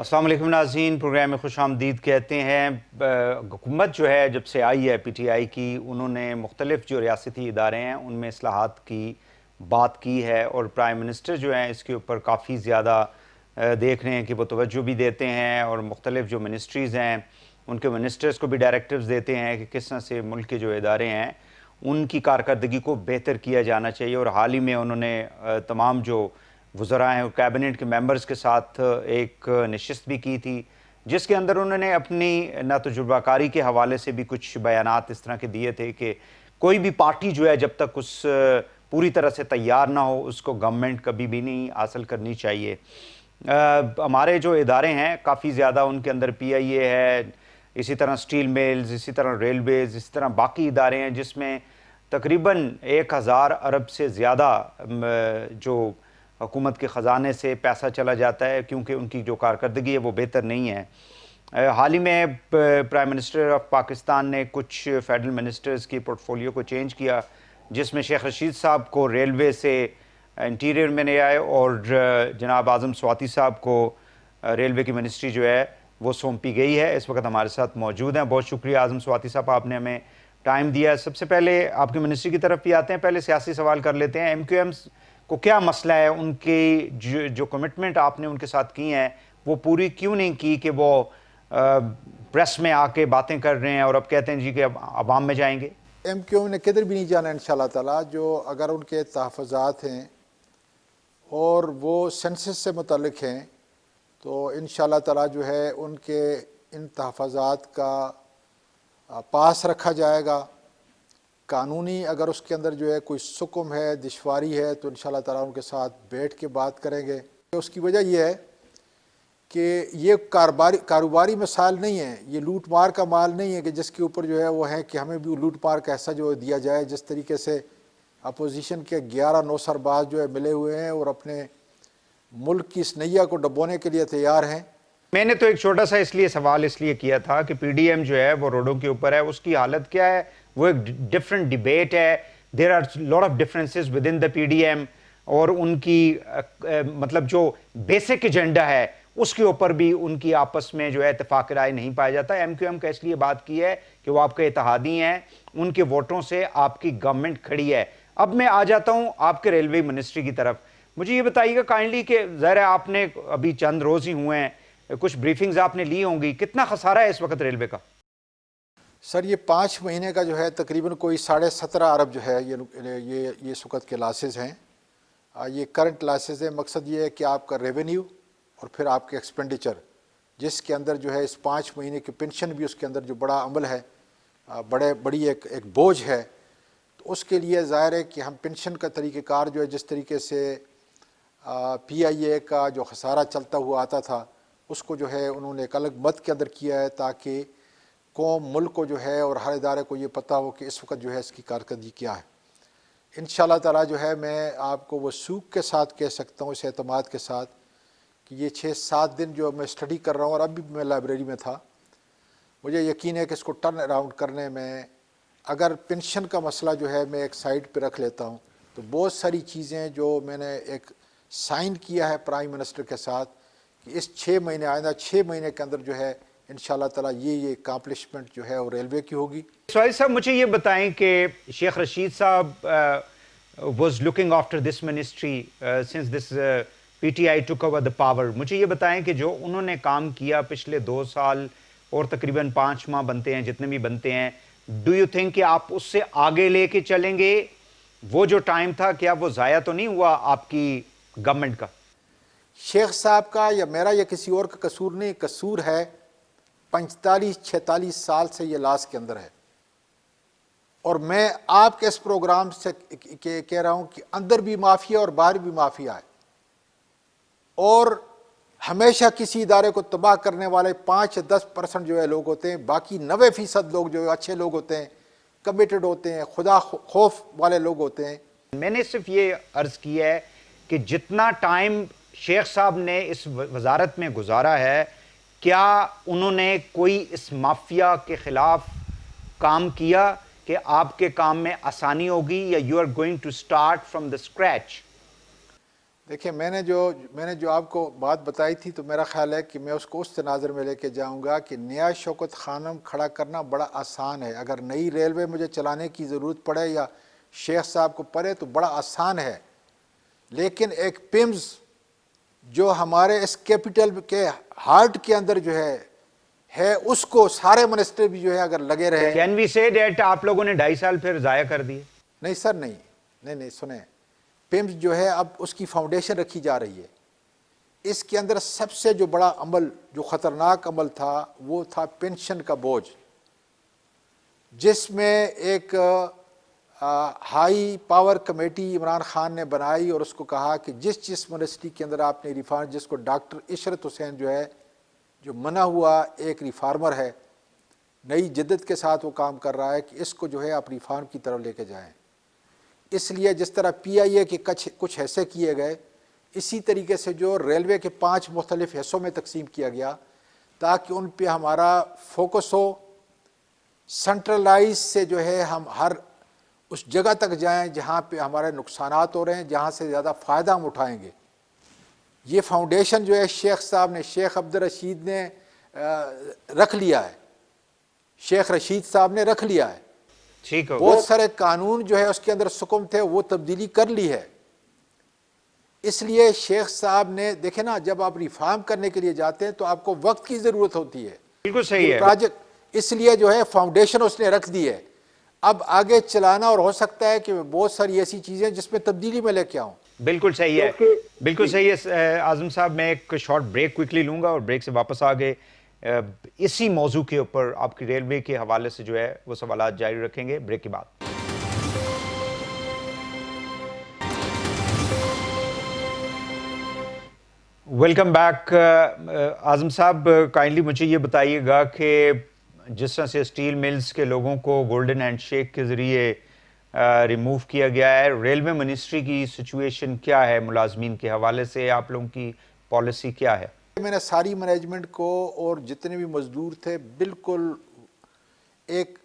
السلام علیکم ناظرین، پروگرام میں خوش آمدید کہتے ہیں۔ حکومت جو ہے جب سے آئی ہے پی ٹی آئی کی، انہوں نے مختلف جو ریاستی ادارے ہیں ان میں اصلاحات کی بات کی ہے، اور پرائم منسٹر جو ہیں اس کے اوپر کافی زیادہ دیکھ رہے ہیں کہ وہ توجہ بھی دیتے ہیں، اور مختلف جو منسٹریز ہیں ان کے منسٹرز کو بھی ڈائریکٹیوز دیتے ہیں کہ کس طرح سے ملک کے جو ادارے ہیں ان کی کارکردگی کو بہتر کیا جانا چاہیے۔ اور حال ہی میں انہوں نے تمام جو وزراء ہیں اور کیبنٹ کے ممبرز کے ساتھ ایک نشست بھی کی تھی، جس کے اندر انہوں نے اپنی نا تجربہ کاری کے حوالے سے بھی کچھ بیانات اس طرح کے دیے تھے کہ کوئی بھی پارٹی جو ہے جب تک اس پوری طرح سے تیار نہ ہو اس کو گورنمنٹ کبھی بھی نہیں حاصل کرنی چاہیے۔ ہمارے جو ادارے ہیں کافی زیادہ ان کے اندر پی آئی اے ہے، اسی طرح سٹیل میلز، اسی طرح ریلویز، اسی طرح باقی ادارے ہیں جس میں تقریباً 1000 ارب سے زیادہ جو حکومت کے خزانے سے پیسہ چلا جاتا ہے، کیونکہ ان کی جو کارکردگی ہے وہ بہتر نہیں ہے۔ حال ہی میں پرائم منسٹر آف پاکستان نے کچھ فیڈرل منسٹرز کی پورٹ فولیو کو چینج کیا، جس میں شیخ رشید صاحب کو ریلوے سے انٹیریئر میں لے آئے، اور جناب اعظم سواتی صاحب کو ریلوے کی منسٹری جو ہے وہ سونپی گئی ہے۔ اس وقت ہمارے ساتھ موجود ہیں۔ بہت شکریہ اعظم سواتی صاحب، آپ نے ہمیں ٹائم دیا۔ سب سے پہلے آپ کی منسٹری کی طرف بھی آتے ہیں، پہلے سیاسی سوال کر لیتے ہیں۔ ایم کیو ایم کو کیا مسئلہ ہے؟ ان کی جو کمٹمنٹ آپ نے ان کے ساتھ کی ہیں وہ پوری کیوں نہیں کی کہ وہ پریس میں آ کے باتیں کر رہے ہیں اور اب کہتے ہیں جی کہ اب عوام میں جائیں گے؟ ایم کیو ایم نے کدھر بھی نہیں جانا انشاءاللہ تعالیٰ۔ جو اگر ان کے تحفظات ہیں اور وہ سینسس سے متعلق ہیں تو انشاءاللہ تعالیٰ جو ہے ان کے ان تحفظات کا پاس رکھا جائے گا۔ قانونی اگر اس کے اندر جو ہے کوئی سکم ہے، دشواری ہے، تو انشاءاللہ تعالیٰ ان کے ساتھ بیٹھ کے بات کریں گے۔ اس کی وجہ یہ ہے کہ یہ کاروباری مسائل نہیں ہیں، یہ لوٹ مار کا مال نہیں ہے کہ جس کے اوپر جو ہے وہ ہے کہ ہمیں بھی لوٹ مار کا ایسا جو دیا جائے۔ جس طریقے سے اپوزیشن کے 11 نوسرباز جو ہے ملے ہوئے ہیں اور اپنے ملک کی اس نیا کو ڈبونے کے لیے تیار ہیں۔ میں نے تو ایک چھوٹا سا سوال اس لیے کیا تھا کہ پی ڈی ایم جو ہے وہ روڈوں کے اوپر ہے، اس کی حالت کیا ہے؟ وہ ایک ڈیفرنٹ ڈیبیٹ ہے، there are lot of differences with in the P D M, اور ان کی مطلب جو بیسک ایجنڈا ہے اس کے اوپر بھی ان کی آپس میں جو ہے اتفاق رائے نہیں پایا جاتا۔ ایم کیو ایم کا اس لیے بات کی ہے کہ وہ آپ کے اتحادی ہیں، ان کے ووٹوں سے آپ کی گورنمنٹ کھڑی ہے۔ اب میں آ جاتا ہوں آپ کے ریلوے منسٹری کی طرف۔ مجھے یہ بتائیے گا کائنڈلی کہ ظاہر ہے آپ نے ابھی چند روز ہی ہوئے ہیں، کچھ بریفنگز آپ نے لی ہوں گی، کتنا خسارہ ہے اس وقت ریلوے کا؟ سر یہ 5 مہینے کا جو ہے تقریباً کوئی 17.5 ارب جو ہے یہ اس وقت کے لاسز ہیں۔ یہ کرنٹ لاسز ہیں۔ مقصد یہ ہے کہ آپ کا ریونیو اور پھر آپ کے ایکسپینڈیچر، جس کے اندر جو ہے اس 5 مہینے کی پینشن بھی اس کے اندر جو بڑا عمل ہے، بڑی ایک بوجھ ہے، تو اس کے لیے ظاہر ہے کہ ہم پینشن کا طریقہ کار جو ہے جس طریقے سے پی آئی اے کا جو خسارہ چلتا ہوا آتا تھا اس کو جو ہے انہوں نے ایک الگ مد کے اندر کیا ہے، تاکہ قوم ملک کو جو ہے اور ہر ادارے کو یہ پتہ ہو کہ اس وقت جو ہے اس کی کارکردگی کیا ہے۔ انشاءاللہ تعالیٰ جو ہے میں آپ کو وہ سوکھ کے ساتھ کہہ سکتا ہوں، اس اعتماد کے ساتھ، کہ یہ 6-7 دن جو میں اسٹڈی کر رہا ہوں، اور اب بھی میں لائبریری میں تھا، مجھے یقین ہے کہ اس کو ٹرن اراؤنڈ کرنے میں، اگر پینشن کا مسئلہ جو ہے میں ایک سائڈ پہ رکھ لیتا ہوں تو بہت ساری چیزیں جو میں نے ایک سائن کیا ہے پرائم منسٹر کے ساتھ کہ اس 6 مہینے آئندہ 6 مہینے کے اندر جو ہے انشاءاللہ تعالیٰ یہ اکامپلشمنٹ جو ہے وہ ریلوے کی ہوگی۔ سوائی صاحب مجھے یہ بتائیں کہ شیخ رشید صاحب was looking after this ministry since this PTI took over the power. مجھے یہ بتائیں کہ جو انہوں نے کام کیا پچھلے 2 سال اور تقریباً 5 ماہ بنتے ہیں جتنے بھی بنتے ہیں، ڈو یو تھنک کہ آپ اس سے آگے لے کے چلیں گے؟ وہ جو ٹائم تھا کیا وہ ضائع تو نہیں ہوا آپ کی گورنمنٹ کا؟ شیخ صاحب کا یا میرا یا کسی اور کا قصور نہیں، قصور ہے 45-46 سال سے یہ لاس کے اندر ہے، اور میں آپ کے اس پروگرام سے کہہ رہا ہوں کہ اندر بھی مافیا اور باہر بھی مافیا ہے، اور ہمیشہ کسی ادارے کو تباہ کرنے والے 5-10% جو ہے لوگ ہوتے ہیں، باقی 90% لوگ جو اچھے لوگ ہوتے ہیں، کمیٹڈ ہوتے ہیں، خدا خوف والے لوگ ہوتے ہیں۔ میں نے صرف یہ عرض کیا ہے کہ جتنا ٹائم شیخ صاحب نے اس وزارت میں گزارا ہے، کیا انہوں نے کوئی اس مافیا کے خلاف کام کیا کہ آپ کے کام میں آسانی ہوگی، یا you are going to start from the scratch? دیکھیں میں نے جو آپ کو بات بتائی تھی تو میرا خیال ہے کہ میں اس کو اس تناظر میں لے کے جاؤں گا کہ نیا شوکت خانم کھڑا کرنا بڑا آسان ہے. اگر نئی ریلوے مجھے چلانے کی ضرورت پڑے یا شیخ صاحب کو پڑے تو بڑا آسان ہے. لیکن ایک پمز جو ہمارے اس کیپٹل کے ہارٹ کے اندر جو ہے اس کو سارے منسٹر بھی جو ہے اگر لگے رہے. کین وی سے دیٹ آپ لوگوں نے 2.5 سال پھر ضائع کر دیے؟ نہیں سر, نہیں سنیں, پمز جو ہے اب اس کی فاؤنڈیشن رکھی جا رہی ہے. اس کے اندر سب سے جو بڑا عمل, جو خطرناک عمل تھا, وہ تھا پینشن کا بوجھ, جس میں ایک high power committee Imran Khan نے بنائی اور اس کو کہا کہ جس یونیورسٹی کے اندر آپ نے ریفارم, جس کو ڈاکٹر عشرت حسین جو ہے, جو منع ہوا ایک ریفارمر ہے, نئی جدت کے ساتھ وہ کام کر رہا ہے کہ اس کو جو ہے آپ ریفارم کی طرف لے کے جائیں. اس لیے جس طرح پی آئی اے کے کچھ حصے کیے گئے, اسی طریقے سے جو ریلوے کے 5 مختلف حصوں میں تقسیم کیا گیا تاکہ ان پہ ہمارا فوکس ہو, سنٹرلائز سے جو ہے ہم ہر اس جگہ تک جائیں جہاں پہ ہمارے نقصانات ہو رہے ہیں, جہاں سے زیادہ فائدہ ہم اٹھائیں گے. یہ فاؤنڈیشن جو ہے شیخ صاحب نے, شیخ عبدالرشید نے رکھ لیا ہے, شیخ رشید صاحب نے رکھ لیا ہے. ٹھیک ہو, بہت سارے قانون جو ہے اس کے اندر سکم تھے وہ تبدیلی کر لی ہے. اس لیے شیخ صاحب نے دیکھیں نا, جب آپ ریفارم کرنے کے لیے جاتے ہیں تو آپ کو وقت کی ضرورت ہوتی ہے. بالکل صحیح ہے. پروجیکٹ اس لیے جو ہے فاؤنڈیشن اس نے رکھ دی ہے, اب آگے چلانا, اور ہو سکتا ہے کہ بہت ساری ایسی چیزیں جس میں تبدیلی میں لے کے آؤں. بالکل صحیح ہے, بالکل صحیح ہے. اعظم صاحب میں ایک شارٹ بریک کوئکلی لوں گا اور بریک سے واپس آگے اسی موضوع کے اوپر آپ کی ریلوے کے حوالے سے جو ہے وہ سوالات جاری رکھیں گے بریک کے بعد. Welcome back. اعظم صاحب کائنڈلی مجھے یہ بتائیے گا کہ جس طرح سے اسٹیل ملز کے لوگوں کو گولڈن ہینڈ شیک کے ذریعے ریموو کیا گیا ہے, ریلوے منسٹری کی سچویشن کیا ہے ملازمین کے حوالے سے, آپ لوگوں کی پالیسی کیا ہے؟ میں نے ساری مینجمنٹ کو اور جتنے بھی مزدور تھے بالکل ایک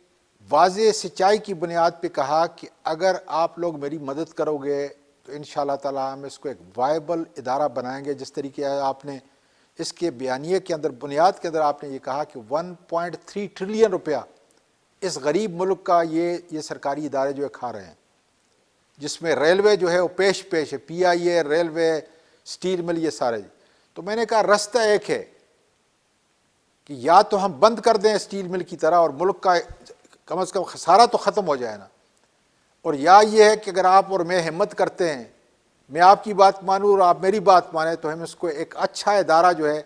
واضح سچائی کی بنیاد پہ کہا کہ اگر آپ لوگ میری مدد کرو گے تو انشاءاللہ تعالی ہم اس کو ایک وائبل ادارہ بنائیں گے. جس طریقے آپ نے اس کے بیانیے کے اندر, بنیاد کے اندر آپ نے یہ کہا کہ 1.3 ٹریلین روپیہ اس غریب ملک کا یہ سرکاری ادارے جو ہے کھا رہے ہیں, جس میں ریلوے جو ہے وہ پیش ہے, پی آئی اے, ریلوے, اسٹیل مل, یہ سارے. تو میں نے کہا رستہ ایک ہے کہ یا تو ہم بند کر دیں اسٹیل مل کی طرح اور ملک کا کم از کم خسارہ تو ختم ہو جائے نا, اور یا یہ ہے کہ اگر آپ اور میں ہمت کرتے ہیں, میں آپ کی بات مانوں اور آپ میری بات مانیں, تو ہم اس کو ایک اچھا ادارہ جو ہے,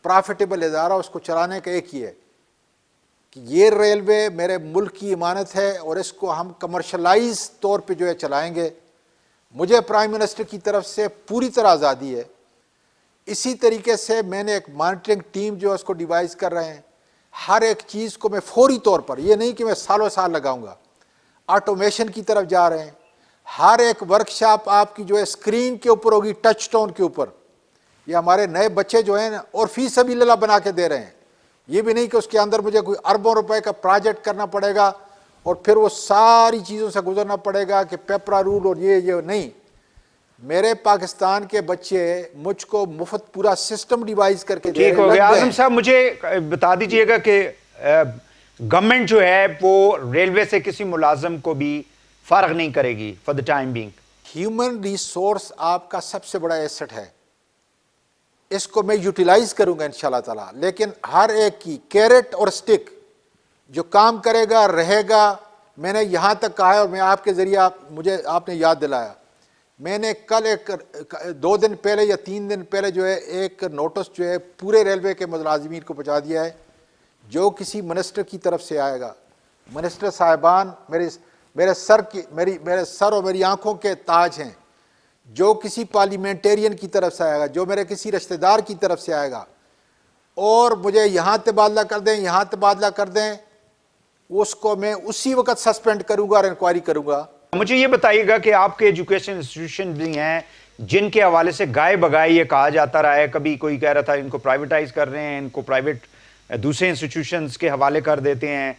پرافٹیبل ادارہ, اس کو چلانے کا ایک ہی ہے کہ یہ ریلوے میرے ملک کی امانت ہے اور اس کو ہم کمرشلائز طور پہ جو ہے چلائیں گے. مجھے پرائم منسٹر کی طرف سے پوری طرح آزادی ہے. اسی طریقے سے میں نے ایک مانیٹرنگ ٹیم جو ہے اس کو ڈیوائز کر رہے ہیں, ہر ایک چیز کو میں فوری طور پر, یہ نہیں کہ میں سالوں سال لگاؤں گا, آٹومیشن کی طرف جا رہے ہیں. ہر ایک ورکشاپ آپ کی جو ہے اسکرین کے اوپر ہوگی, ٹچ ٹون کے اوپر. یہ ہمارے نئے بچے جو ہیں اور فی سبیل اللہ بنا کے دے رہے ہیں, یہ بھی نہیں کہ اس کے اندر مجھے کوئی اربوں روپے کا پروجیکٹ کرنا پڑے گا اور پھر وہ ساری چیزوں سے گزرنا پڑے گا کہ پیپرا رول اور یہ نہیں. میرے پاکستان کے بچے مجھ کو مفت پورا سسٹم ڈیوائز کر کے دے رہے ہیں. ٹھیک ہو گیا. اعظم صاحب مجھے بتا دیجئے گا کہ گورنمنٹ جو ہے وہ ریلوے سے کسی ملازم کو بھی فارغ نہیں کرے گی for the time being. Human resource آپ کا سب سے بڑا ایسٹ ہے, اس کو میں یوٹیلائز کروں گا انشاءاللہ تعالی, لیکن ہر ایک کی کیرٹ اور سٹک جو کام کرے گا رہے گا. میں نے یہاں تک کہا ہے اور میں آپ کے ذریعہ مجھے آپ نے یاد دلایا, میں نے کل 2 دن پہلے یا 3 دن پہلے جو ہے ایک نوٹس جو ہے پورے ریلوے کے ملازمین کو پہنچا دیا ہے. جو کسی منسٹر کی طرف سے آئے گا, منسٹر صاحبان میرے سر اور میری آنکھوں کے تاج ہیں, جو کسی پارلیمنٹیرین کی طرف سے آئے گا, جو میرے کسی رشتہ دار کی طرف سے آئے گا اور مجھے یہاں تبادلہ کر دیں یہاں تبادلہ کر دیں, اس کو میں اسی وقت سسپینڈ کروں گا اور انکوائری کروں گا. مجھے یہ بتائیے گا کہ آپ کے ایجوکیشن انسٹیٹیوشن بھی ہیں جن کے حوالے سے گائے بگائے یہ کہا جاتا رہا ہے, کبھی کوئی کہہ رہا تھا ان کو پرائیویٹائز کر رہے ہیں, ان کو پرائیویٹ دوسرے انسٹیٹیوشنز کے حوالے کر دیتے ہیں,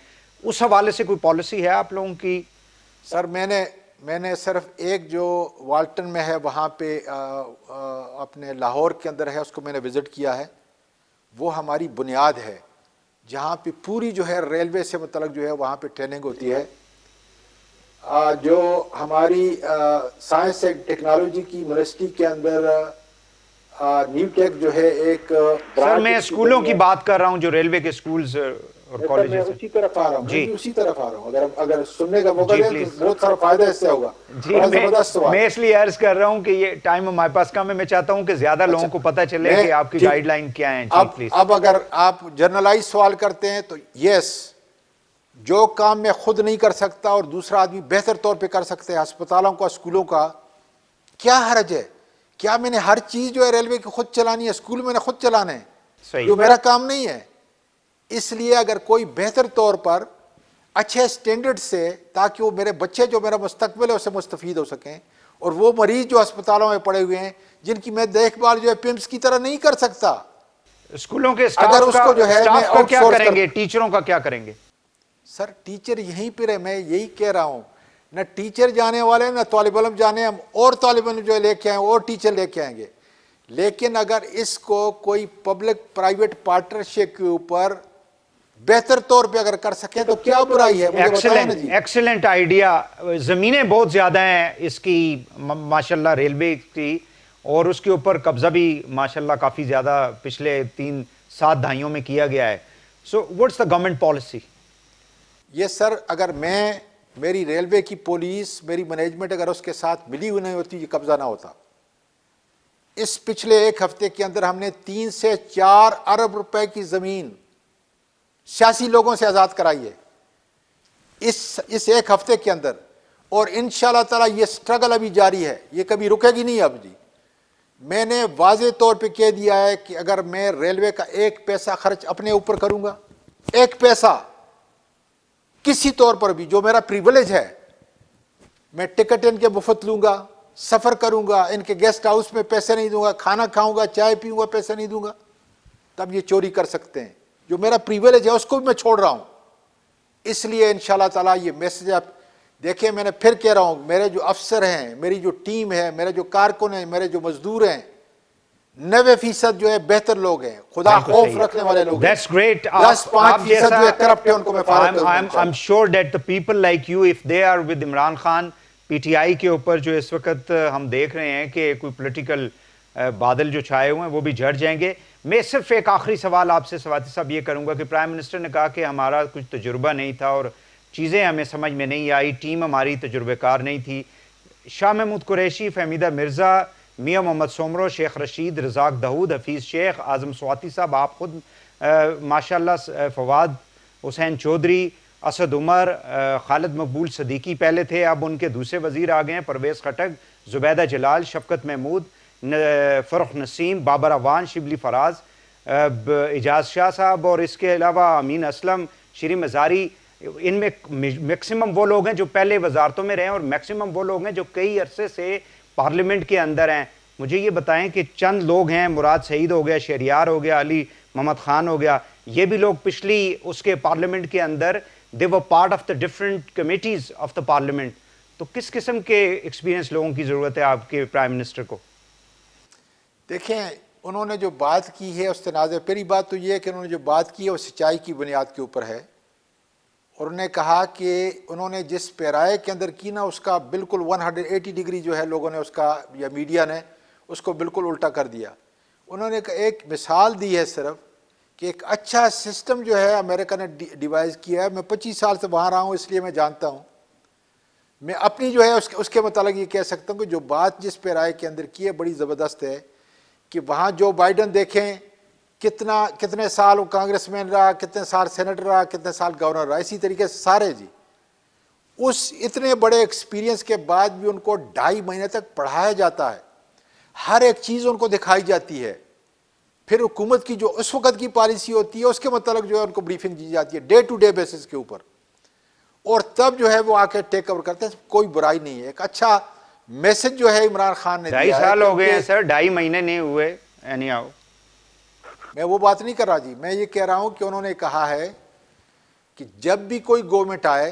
اس حوالے سے کوئی پالیسی ہے آپ لوگوں کی؟ سر میں نے صرف ایک جو والٹن میں ہے وہاں پہ اپنے لاہور کے اندر ہے، اس کو میں نے وزٹ کیا ہے. وہ ہماری بنیاد ہے جہاں پہ پوری جو ہے ریلوے سے متعلق جو ہے وہاں پہ ٹریننگ ہوتی ہے. جو ہماری سائنس اینڈ ٹیکنالوجی کی یونیورسٹی کے اندر نیو ٹیک جو ہے ایک سر میں اسکولوں کی بات کر رہا ہوں جو ریلوے کے اسکولز اور میں کالجز ہیں. اسی طرف آ رہا ہوں. جی میں اسی طرف آ رہا ہوں. اگر سننے کا موقع جی دیں تو پلیز. بہت سارا فائدہ اس سے ہوگا. جی بڑا زبردست سوال. میں اس لیے عرض کر رہا ہوں کہ یہ ٹائم ہمارے پاس کم ہے. میں چاہتا ہوں کہ زیادہ لوگوں کو پتہ چلے کہ آپ کی گائیڈ لائن کیا ہیں. جی پلیز. اب اگر آپ جرنلائز سوال کرتے ہیں تو یس، جو کام میں خود نہیں کر سکتا اور دوسرا آدمی بہتر طور پہ کر سکتے ہیں، ہسپتالوں کا، اسکولوں کا، کیا حرج ہے؟ کیا میں نے ہر چیز جو ہے ریلوے کی خود چلانی ہے؟ اسکول میں نے خود چلانے ہیں؟ صحیح. جو میرا کام نہیں ہے. اس لیے اگر کوئی بہتر طور پر اچھے سٹینڈرڈ سے، تاکہ وہ میرے بچے جو میرا مستقبل ہے اس سے مستفید ہو سکیں، اور وہ مریض جو ہسپتالوں میں پڑے ہوئے ہیں جن کی میں دیکھ بھال جو ہے پمپس کی طرح نہیں کر سکتا، اسکولوں کے اگر اس کو جو ہے میں اسٹاف کا آؤٹ کیا سورس کریں گے؟ ٹیچروں کا کیا کریں گے؟ سر ٹیچر یہیں پہ رہے. میں یہی کہہ رہا ہوں، نہ ٹیچر جانے والے نہ طالب علم جانے، ہم اور طالب علم جو ہے لے کے آئیں اور ٹیچر لے کے آئیں گے. لیکن اگر اس کو کوئی پبلک پرائیویٹ پارٹنرشپ کے اوپر بہتر طور پہ اگر کر سکیں تو کیا برائی ہے؟ مجھے بتائیں نا جی. Excellent idea. زمینیں بہت زیادہ ہیں اس کی ماشاءاللہ ریلوے کی، اور اس کے اوپر قبضہ بھی ماشاءاللہ کافی زیادہ پچھلے 3-7 دہائیوں میں کیا گیا ہے. So what's the government policy? یہ سر، اگر میری ریلوے کی پولیس، میری مینجمنٹ اگر اس کے ساتھ ملی ہوئی نہیں ہوتی، یہ قبضہ نہ ہوتا. اس پچھلے ایک ہفتے کے اندر ہم نے 3 سے 4 ارب روپے کی زمین سیاسی لوگوں سے آزاد کرائی ہے اس ایک ہفتے کے اندر. اور انشاءاللہ تعالی یہ سٹرگل ابھی جاری ہے، یہ کبھی رکے گی نہیں. اب جی میں نے واضح طور پہ کہہ دیا ہے کہ اگر میں ریلوے کا 1 پیسہ خرچ اپنے اوپر کروں گا، 1 پیسہ کسی طور پر بھی، جو میرا پریویلیج ہے، میں ٹکٹ ان کے مفت لوں گا، سفر کروں گا، ان کے گیسٹ ہاؤس میں پیسے نہیں دوں گا، کھانا کھاؤں گا، چائے پیوں گا، پیسے نہیں دوں گا، تب یہ چوری کر سکتے ہیں. جو میرا پریویلیج ہے اس کو بھی میں چھوڑ رہا ہوں. اس لیے انشاءاللہ تعالیٰ یہ میسج آپ دیکھیں. میں نے پھر کہہ رہا ہوں، میرے جو افسر ہیں، میری جو ٹیم ہے، میرے جو کارکن ہیں، میرے جو مزدور ہیں، 90% جو ہے بہتر لوگ ہیں، خدا خوف رکھنے والے لوگ ہیں. That's great. 10-5% جو ہے کرپٹ ہے، ان کو میں فارغ کروں گا. I'm sure that the people like you, if they are with Imran Khan, P T I کے اوپر جو اس وقت ہم دیکھ رہے ہیں کہ کوئی پولیٹیکل بادل جو چھائے ہوئے ہیں وہ بھی جھڑ جائیں گے. میں صرف ایک آخری سوال آپ سے سواتی صاحب یہ کروں گا کہ پرائم منسٹر نے کہا کہ ہمارا کچھ تجربہ نہیں تھا اور چیزیں ہمیں سمجھ میں نہیں آئی، ٹیم ہماری تجربہ کار نہیں تھی. شاہ محمود قریشی، فہمیدہ مرزا، میاں محمد سومرو، شیخ رشید، رزاق داؤد، حفیظ شیخ، اعظم سواتی صاحب، آپ خود ماشاءاللہ، فواد حسین چودھری، اسد عمر، خالد مقبول صدیقی پہلے تھے، اب ان کے دوسرے وزیر آ گئے ہیں، پرویز خٹک، زبیدہ جلال، شفقت محمود، فرخ نسیم، بابر اعوان، شبلی فراز، اجاز شاہ صاحب، اور اس کے علاوہ امین اسلم، شیریں مزاری. ان میں میکسیمم وہ لوگ ہیں جو پہلے وزارتوں میں رہے ہیں اور میکسیمم وہ لوگ ہیں جو کئی عرصے سے پارلیمنٹ کے اندر ہیں. مجھے یہ بتائیں کہ چند لوگ ہیں، مراد سعید ہو گیا، شہریار ہو گیا، علی محمد خان ہو گیا، یہ بھی لوگ پچھلی اس کے پارلیمنٹ کے اندر they were part of the different committees of the parliament. تو کس قسم کے ایکسپیرینس لوگوں کی ضرورت ہے آپ کے پرائم منسٹر کو؟ دیکھیں، انہوں نے جو بات کی ہے اس تنازع، پہلی بات تو یہ ہے کہ انہوں نے جو بات کی ہے وہ سچائی کی بنیاد کے اوپر ہے. اور انہوں نے کہا کہ انہوں نے جس پیرائے کے اندر کی نا، اس کا بالکل 180 ڈگری جو ہے لوگوں نے اس کا، یا میڈیا نے اس کو بالکل الٹا کر دیا. انہوں نے ایک مثال دی ہے صرف کہ ایک اچھا سسٹم جو ہے امریکہ نے ڈیوائز کیا ہے. میں 25 سال سے وہاں رہا ہوں، اس لیے میں جانتا ہوں. میں اپنی جو ہے اس کے متعلق یہ کہہ سکتا ہوں کہ جو بات جس پہ رائے کے اندر کی ہے بڑی زبردست ہے. کہ وہاں جو بائیڈن دیکھیں کتنے سال وہ کانگریس مین رہا، کتنے سال سینیٹر رہا، کتنے سال گورنر رہا، اسی طریقے سے سارے جی اس اتنے بڑے ایکسپیرینس کے بعد بھی ان کو 2.5 مہینے تک پڑھایا جاتا ہے، ہر ایک چیز ان کو دکھائی جاتی ہے. پھر حکومت کی جو اس وقت کی پالیسی ہوتی ہے اس کے متعلق جو ہے ان کو بریفنگ دی جاتی ہے ڈے ٹو ڈے بیسس کے اوپر، اور تب جو ہے وہ آ کے ٹیک اوور کرتے ہیں. کوئی برائی نہیں ہے، ایک اچھا میسج جو ہے عمران خان نے دیا ہے. 2.5 سال ہو گئے ہیں سر، 2.5 مہینے نہیں ہوئے. میں وہ بات نہیں کر رہا جی، میں یہ کہہ رہا ہوں کہ انہوں نے کہا ہے کہ جب بھی کوئی گورنمنٹ آئے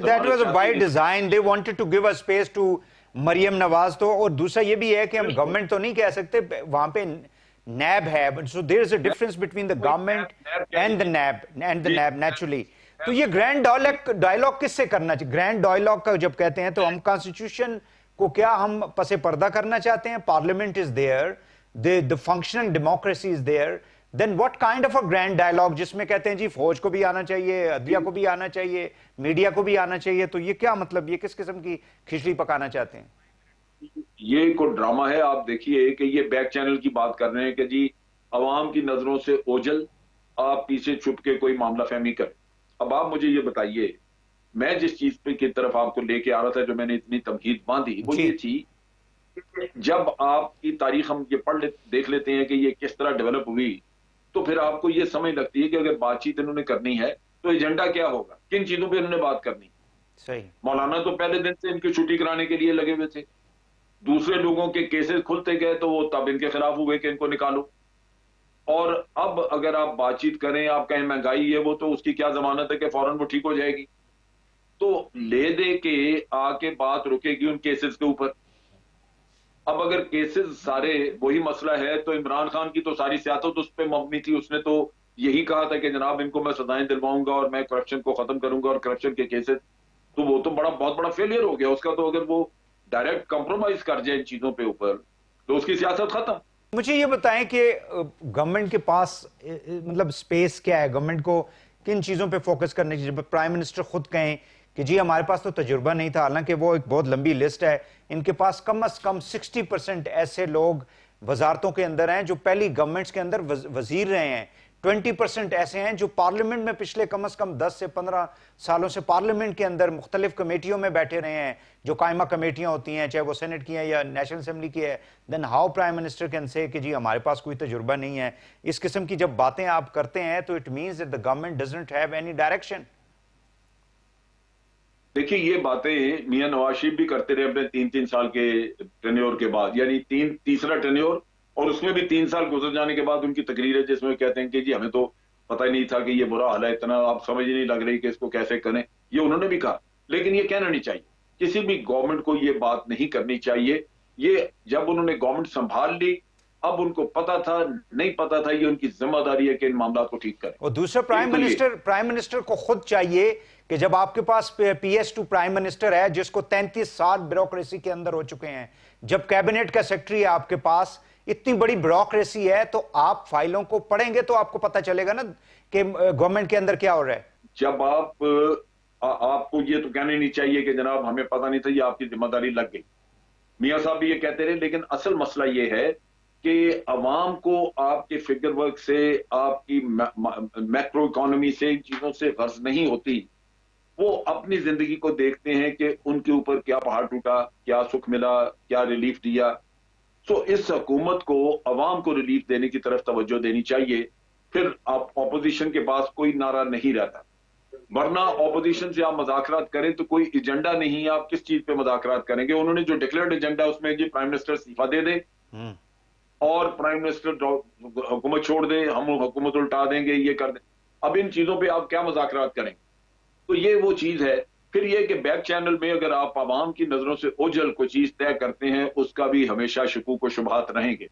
that was by design. They wanted to give a space to Maryam Nawaz تو, اور دوسرا یہ بھی ہے کہ ہم گورنمنٹ تو نہیں کہہ سکتے, وہاں پہ نیب ہے, so there is a difference between the government and the NAB naturally. تو یہ گرینڈ ڈائلاگ کس سے کرنا چاہیے؟ گرینڈ ڈائلاگ کا جب کہتے ہیں تو ہم کانسٹیٹیوشن کو کیا ہم پس پردہ کرنا چاہتے ہیں؟ Parliament is there, the functioning democracy is there, then what kind of a grand dialogue جس میں کہتے ہیں جی فوج کو بھی آنا چاہیے, عدلیہ کو بھی آنا چاہیے, میڈیا کو بھی آنا چاہیے, تو یہ کیا مطلب, یہ کس قسم کی کھچڑی پکانا چاہتے ہیں؟ یہ کوئی ڈرامہ ہے. آپ دیکھیے کہ یہ بیک چینل کی بات کر رہے ہیں کہ جی عوام کی نظروں سے اوجھل, آپ پیچھے چھپ کے کوئی معاملہ فہمی کریں. اب آپ مجھے یہ بتائیے, میں جس چیز پہ کی طرف آپ کو لے کے آ رہا تھا, جو میں نے اتنی تمہید باندھی, وہ یہ تھی جب آپ کی تاریخ ہم یہ دیکھ لیتے ہیں کہ یہ کس طرح ڈیولپ ہوئی, تو پھر آپ کو یہ سمجھ لگتی ہے کہ اگر بات چیت انہوں نے کرنی ہے تو ایجنڈا کیا ہوگا, کن چیزوں پہ انہوں نے بات کرنی. صحیح. مولانا تو پہلے دن سے ان کی چھٹی کرانے کے لیے لگے ہوئے تھے, دوسرے لوگوں کے کیسز کھلتے گئے تو وہ تب ان کے خلاف ہوئے کہ ان کو نکالو. اور اب اگر آپ بات چیت کریں, آپ کہیں مہنگائی ہے وہ, تو اس کی کیا ضمانت ہے کہ فوراً وہ ٹھیک ہو جائے گی؟ تو لے دے کے آ کے بات رکے گی ان کیسز کے اوپر. اب اگر کیسز سارے وہی مسئلہ ہے تو عمران خان کی تو ساری سیاست اس پہ مبنی تھی, اس نے تو یہی کہا تھا کہ جناب ان کو میں سزائیں دلواؤں گا اور میں کرپشن کو ختم کروں گا, اور کرپشن کے کیسز تو وہ تو بہت بڑا فیلئر ہو گیا اس کا. تو اگر وہ ڈائریکٹ کمپرومائز کر جائے ان چیزوں پہ اوپر تو اس کی سیاست ختم. مجھے یہ بتائیں کہ گورنمنٹ کے پاس مطلب سپیس کیا ہے, گورنمنٹ کو کن چیزوں پہ فوکس کرنے کی؟ جب پرائم منسٹر خود کہیں کہ جی ہمارے پاس تو تجربہ نہیں تھا, حالانکہ وہ ایک بہت لمبی لسٹ ہے, ان کے پاس کم از کم 60% ایسے لوگ وزارتوں کے اندر ہیں جو پہلی گورنمنٹس کے اندر وزیر رہے ہیں, 20% ایسے ہیں جو پارلیمنٹ میں پچھلے کم از کم 10 سے 15 سالوں سے پارلیمنٹ کے اندر مختلف کمیٹیوں میں بیٹھے رہے ہیں, جو قائمہ کمیٹیاں ہوتی ہیں, چاہے وہ سینٹ کی ہیں یا نیشنل اسمبلی کی ہے. Then how prime minister can say کہ جی ہمارے پاس کوئی تجربہ نہیں ہے؟ اس قسم کی جب باتیں آپ کرتے ہیں تو it means that the government doesn't have any direction. دیکھیے یہ باتیں میاں نواز شریف بھی کرتے رہے اپنے 3 سال کے ٹینیور کے بعد, یعنی تیسرا ٹینیور, اور اس میں بھی 3 سال گزر جانے کے بعد ان کی تقریر ہے جس میں کہتے ہیں کہ جی ہمیں تو پتہ ہی نہیں تھا کہ یہ برا حال ہے, اتنا آپ سمجھ ہی نہیں لگ رہی کہ اس کو کیسے کریں. یہ انہوں نے بھی کہا, لیکن یہ کہنا نہیں چاہیے, کسی بھی گورنمنٹ کو یہ بات نہیں کرنی چاہیے. یہ جب انہوں نے گورنمنٹ سنبھال لی, اب ان کو پتا تھا نہیں پتا تھا, یہ ان کی ذمہ داری ہے کہ ان معاملات کو ٹھیک کریں. اور دوسرا پرائم منسٹر کو خود چاہیے کہ جب آپ کے پاس P S to prime minister ہے جس کو 33 سال بیوروکریسی کے اندر ہو چکے ہیں, جب کیبنٹ کا سیکٹری ہے آپ کے پاس, اتنی بڑی بیوروکریسی ہے, تو آپ فائلوں کو پڑھیں گے تو آپ کو پتہ چلے گا نا کہ گورنمنٹ کے اندر کیا ہو رہا ہے. جب آپ کو یہ تو کہنا نہیں چاہیے کہ جناب ہمیں پتہ نہیں تھا, یہ آپ کی ذمہ داری لگ گئی. میاں صاحب بھی یہ کہتے رہے, لیکن اصل مسئلہ یہ ہے کہ عوام کو آپ کے فگر ورک سے, آپ کی میکرو اکانومی سے, ان چیزوں سے غرض نہیں ہوتی. وہ اپنی زندگی کو دیکھتے ہیں کہ ان کے اوپر کیا پہاڑ ٹوٹا, کیا سکھ ملا, کیا ریلیف دیا. سو اس حکومت کو عوام کو ریلیف دینے کی طرف توجہ دینی چاہیے. پھر آپ اپوزیشن کے پاس کوئی نعرہ نہیں رہتا, ورنہ اپوزیشن سے آپ مذاکرات کریں تو کوئی ایجنڈا نہیں, آپ کس چیز پہ مذاکرات کریں گے؟ انہوں نے جو ڈکلیئرڈ ایجنڈا اس میں جی پرائم منسٹر استعفیٰ دے دے اور پرائم منسٹر حکومت چھوڑ دے, ہم حکومت الٹا دیں گے, یہ کر دیں. اب ان چیزوں پہ آپ کیا مذاکرات کریں؟ تو یہ وہ چیز ہے. پھر یہ کہ بیک چینل میں اگر آپ عوام کی نظروں سے اوجھل کوئی چیز طے کرتے ہیں, اس کا بھی ہمیشہ شکوک و شبہات رہیں گے.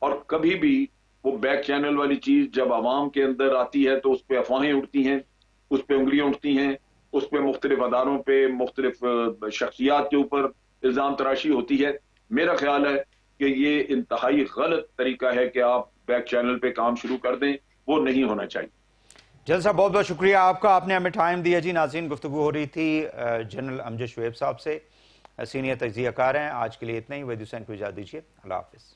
اور کبھی بھی وہ بیک چینل والی چیز جب عوام کے اندر آتی ہے تو اس پہ افواہیں اٹھتی ہیں, اس پہ انگلیاں اٹھتی ہیں, اس پہ مختلف اداروں پہ, مختلف شخصیات کے اوپر الزام تراشی ہوتی ہے. میرا خیال ہے کہ یہ انتہائی غلط طریقہ ہے کہ آپ بیک چینل پہ کام شروع کر دیں, وہ نہیں ہونا چاہیے. جل صاحب بہت بہت شکریہ آپ کا, آپ نے ہمیں ٹائم دیا جی. ناظرین, گفتگو ہو رہی تھی جنرل امجد شعیب صاحب سے, سینئر تجزیہ کار ہیں. آج کے لیے اتنا ہی, وحید حسین کو اجازت دیجیے. اللہ حافظ.